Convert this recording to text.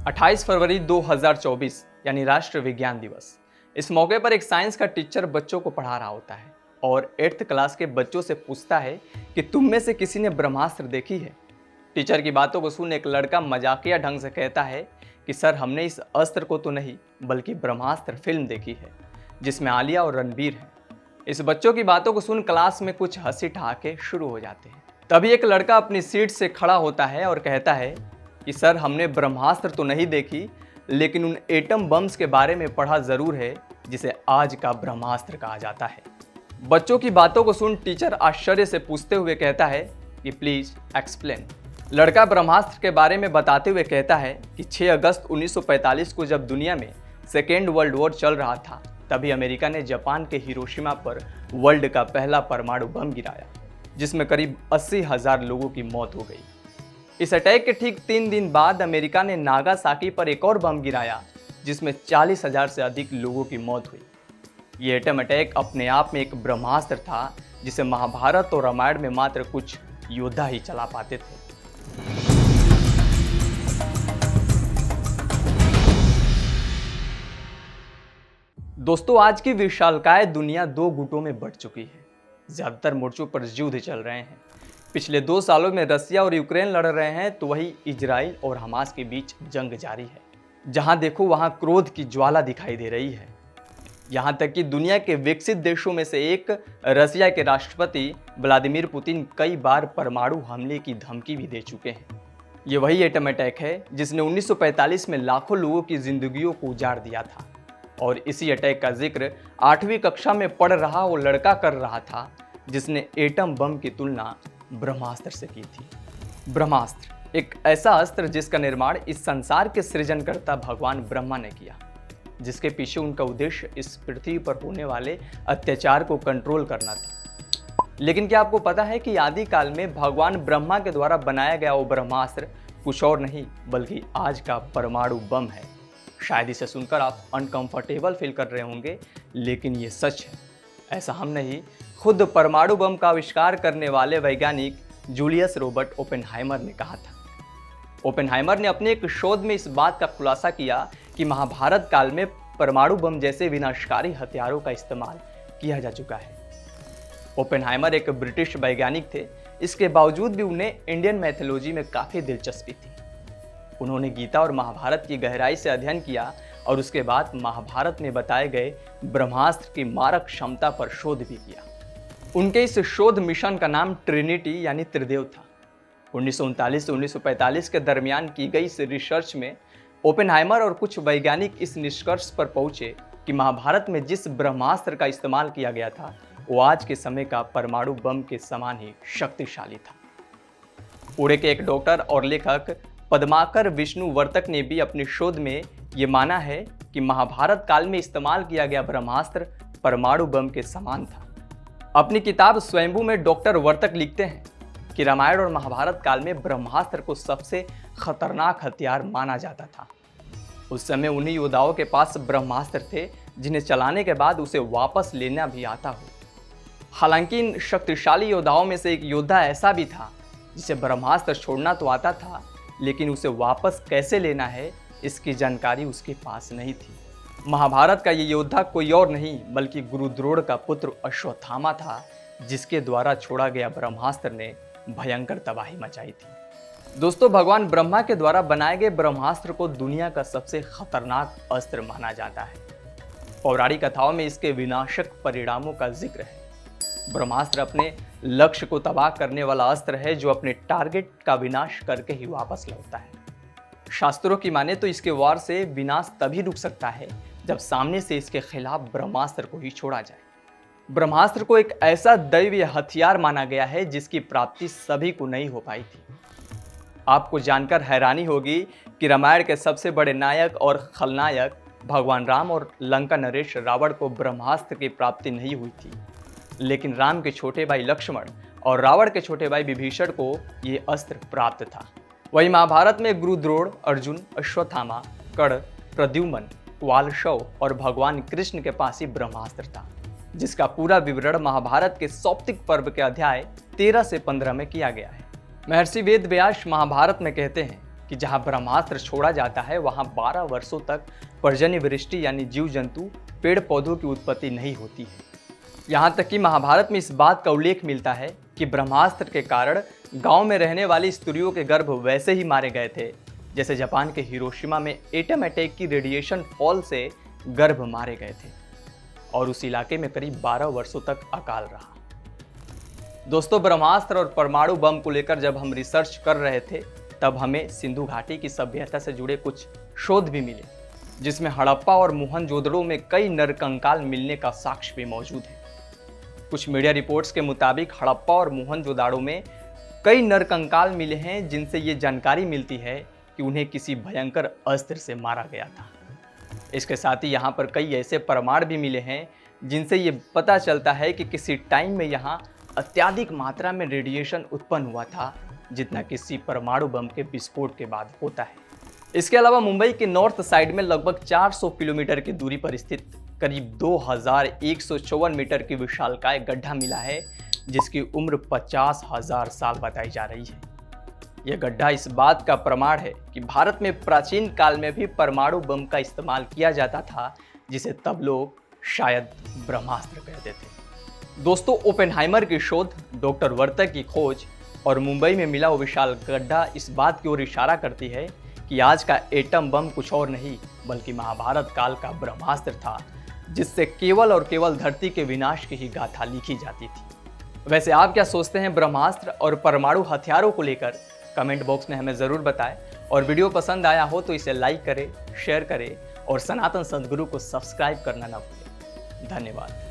28 फरवरी 2024 यानी राष्ट्रीय विज्ञान दिवस। इस मौके पर एक साइंस का टीचर बच्चों को पढ़ा रहा होता है और 8th क्लास के बच्चों से पूछता है कि तुम में से किसी ने ब्रह्मास्त्र देखी है। टीचर की बातों को सुन एक लड़का मजाकिया ढंग से कहता है कि सर, हमने इस अस्त्र को तो नहीं बल्कि ब्रह्मास्त्र फिल्म देखी है जिसमें आलिया और रणबीर है। इस बच्चों की बातों को सुन क्लास में कुछ हंसी ठहाके शुरू हो जाते हैं। तभी एक लड़का अपनी सीट से खड़ा होता है और कहता है कि सर, हमने ब्रह्मास्त्र तो नहीं देखी लेकिन उन एटम बम्स के बारे में पढ़ा जरूर है जिसे आज का ब्रह्मास्त्र कहा जाता है। बच्चों की बातों को सुन टीचर आश्चर्य से पूछते हुए कहता है कि प्लीज एक्सप्लेन। लड़का ब्रह्मास्त्र के बारे में बताते हुए कहता है कि 6 अगस्त 1945 को जब दुनिया में सेकेंड वर्ल्ड वॉर चल रहा था तभी अमेरिका ने जापान के हिरोशिमा पर वर्ल्ड का पहला परमाणु बम गिराया जिसमें करीब 80,000 लोगों की मौत हो गई। इस अटैक के ठीक 3 दिन बाद अमेरिका ने नागासाकी पर एक और बम गिराया जिसमें 40,000 से अधिक लोगों की मौत हुई। ये एटम अटैक अपने आप में एक ब्रह्मास्त्र था जिसे महाभारत और रामायण में मात्र कुछ योद्धा ही चला पाते थे। दोस्तों, आज की विशालकाय दुनिया 2 गुटों में बंट चुकी है। ज्यादातर मोर्चों पर युद्ध चल रहे हैं। पिछले 2 सालों में रसिया और यूक्रेन लड़ रहे हैं तो वही इजराइल और हमास के बीच जंग जारी है। जहां देखो वहां क्रोध की ज्वाला दिखाई दे रही है। यहां तक कि दुनिया के विकसित देशों में से एक रसिया के राष्ट्रपति व्लादिमीर पुतिन कई बार परमाणु हमले की धमकी भी दे चुके हैं। ये वही एटम अटैक है जिसने 1945 में लाखों लोगों की जिंदगियों को उजाड़ दिया था और इसी अटैक का जिक्र 8वीं कक्षा में पढ़ रहा वो लड़का कर रहा था जिसने एटम बम की तुलना ब्रह्मास्त्र से की थी। ब्रह्मास्त्र एक ऐसा अस्त्र जिसका निर्माण इस संसार के सृजनकर्ता भगवान ब्रह्मा ने किया, जिसके पीछे उनका उद्देश्य इस पृथ्वी पर होने वाले अत्याचार को कंट्रोल करना था। लेकिन क्या आपको पता है कि आदि काल में भगवान ब्रह्मा के द्वारा बनाया गया वो ब्रह्मास्त्र कुछ और नहीं बल्कि आज का परमाणु बम है। शायद इसे सुनकर आप अनकंफर्टेबल फील कर रहे होंगे, लेकिन ये सच है। ऐसा हम नहीं, खुद परमाणु बम का आविष्कार करने वाले वैज्ञानिक जूलियस रॉबर्ट ओपेनहाइमर ने कहा था। ओपेनहाइमर ने अपने एक शोध में इस बात का खुलासा किया कि महाभारत काल में परमाणु बम जैसे विनाशकारी हथियारों का इस्तेमाल किया जा चुका है। ओपेनहाइमर एक ब्रिटिश वैज्ञानिक थे, इसके बावजूद भी उन्हें इंडियन मैथोलॉजी में काफ़ी दिलचस्पी थी। उन्होंने गीता और महाभारत की गहराई से अध्ययन किया और उसके बाद महाभारत में बताए गए ब्रह्मास्त्र की मारक क्षमता पर शोध भी किया। उनके इस शोध मिशन का नाम ट्रिनिटी यानी त्रिदेव था। 1939 से 1945 के दरमियान की गई इस रिसर्च में ओपेनहाइमर और कुछ वैज्ञानिक इस निष्कर्ष पर पहुंचे कि महाभारत में जिस ब्रह्मास्त्र का इस्तेमाल किया गया था वो आज के समय का परमाणु बम के समान ही शक्तिशाली था। पुणे के एक डॉक्टर और लेखक पद्माकर विष्णुवर्तक ने भी अपने शोध में ये माना है कि महाभारत काल में इस्तेमाल किया गया ब्रह्मास्त्र परमाणु बम के समान था। अपनी किताब स्वयंभू में डॉक्टर वर्तक लिखते हैं कि रामायण और महाभारत काल में ब्रह्मास्त्र को सबसे खतरनाक हथियार माना जाता था। उस समय उन्हीं योद्धाओं के पास ब्रह्मास्त्र थे जिन्हें चलाने के बाद उसे वापस लेना भी आता हो। हालांकि इन शक्तिशाली योद्धाओं में से एक योद्धा ऐसा भी था जिसे ब्रह्मास्त्र छोड़ना तो आता था, लेकिन उसे वापस कैसे लेना है इसकी जानकारी उसके पास नहीं थी। महाभारत का ये योद्धा कोई और नहीं बल्कि गुरु द्रोण का पुत्र अश्वत्थामा था, जिसके द्वारा छोड़ा गया ब्रह्मास्त्र ने भयंकर तबाही मचाई थी। दोस्तों, भगवान ब्रह्मा के द्वारा बनाए गए ब्रह्मास्त्र को दुनिया का सबसे खतरनाक अस्त्र माना जाता है। पौराणिक कथाओं में इसके विनाशक परिणामों का जिक्र है। ब्रह्मास्त्र अपने लक्ष्य को तबाह करने वाला अस्त्र है जो अपने टारगेट का विनाश करके ही वापस लौटता है। शास्त्रों की माने तो इसके वार से विनाश तभी रुक सकता है जब सामने से इसके खिलाफ ब्रह्मास्त्र को ही छोड़ा जाए। ब्रह्मास्त्र को एक ऐसा दैवीय हथियार माना गया है जिसकी प्राप्ति सभी को नहीं हो पाई थी। आपको जानकर हैरानी होगी कि रामायण के सबसे बड़े नायक और खलनायक भगवान राम और लंका नरेश रावण को ब्रह्मास्त्र की प्राप्ति नहीं हुई थी, लेकिन राम के छोटे भाई लक्ष्मण और रावण के छोटे भाई विभीषण को ये अस्त्र प्राप्त था। वही महाभारत में गुरु द्रोण, अर्जुन, अश्वत्थामा, कर्ण, प्रद्युम्न, वालशव और भगवान कृष्ण के पास ही ब्रह्मास्त्र था, जिसका पूरा विवरण महाभारत के सौप्तिक पर्व के अध्याय 13 से 15 में किया गया है। महर्षि वेद व्यास महाभारत में कहते हैं कि जहां ब्रह्मास्त्र छोड़ा जाता है वहां 12 वर्षों तक पर्जन्य वृष्टि यानी जीव जंतु पेड़ पौधों की उत्पत्ति नहीं होती है। यहाँ तक कि महाभारत में इस बात का उल्लेख मिलता है कि ब्रह्मास्त्र के कारण गांव में रहने वाली स्त्रियों के गर्भ वैसे ही मारे गए थे जैसे जापान के हिरोशिमा में एटम अटैक की रेडिएशन फॉल से गर्भ मारे गए थे, और उस इलाके में करीब 12 वर्षों तक अकाल रहा। दोस्तों, ब्रह्मास्त्र और परमाणु बम को लेकर जब हम रिसर्च कर रहे थे तब हमें सिंधु घाटी की सभ्यता से जुड़े कुछ शोध भी मिले, जिसमें हड़प्पा और मोहनजोदड़ो में कई नरकंकाल मिलने का साक्ष्य भी मौजूद है। कुछ मीडिया रिपोर्ट्स के मुताबिक हड़प्पा और मोहनजोदड़ो में कई नरकंकाल मिले हैं, जिनसे ये जानकारी मिलती है कि उन्हें किसी भयंकर अस्त्र से मारा गया था। इसके साथ ही यहाँ पर कई ऐसे प्रमाण भी मिले हैं जिनसे ये पता चलता है कि किसी टाइम में यहाँ अत्यधिक मात्रा में रेडिएशन उत्पन्न हुआ था, जितना किसी परमाणु बम के विस्फोट के बाद होता है। इसके अलावा मुंबई के नॉर्थ साइड में लगभग 400 किलोमीटर की दूरी पर स्थित करीब 2154 मीटर की विशालकाय गड्ढा मिला है, जिसकी उम्र 50,000 साल बताई जा रही है। यह गड्ढा इस बात का प्रमाण है कि भारत में प्राचीन काल में भी परमाणु बम का इस्तेमाल किया जाता था, जिसे तब लोग शायद ब्रह्मास्त्र कहते थे। दोस्तों, ओपेनहाइमर की शोध, डॉक्टर वर्तक की खोज और मुंबई में मिला वो विशाल गड्ढा इस बात की ओर इशारा करती है कि आज का एटम बम कुछ और नहीं बल्कि महाभारत काल का ब्रह्मास्त्र था, जिससे केवल और केवल धरती के विनाश की ही गाथा लिखी जाती थी। वैसे आप क्या सोचते हैं ब्रह्मास्त्र और परमाणु हथियारों को लेकर? कमेंट बॉक्स में हमें ज़रूर बताएं, और वीडियो पसंद आया हो तो इसे लाइक करें, शेयर करें और सनातन सद्गुरु को सब्सक्राइब करना ना भूलें। धन्यवाद।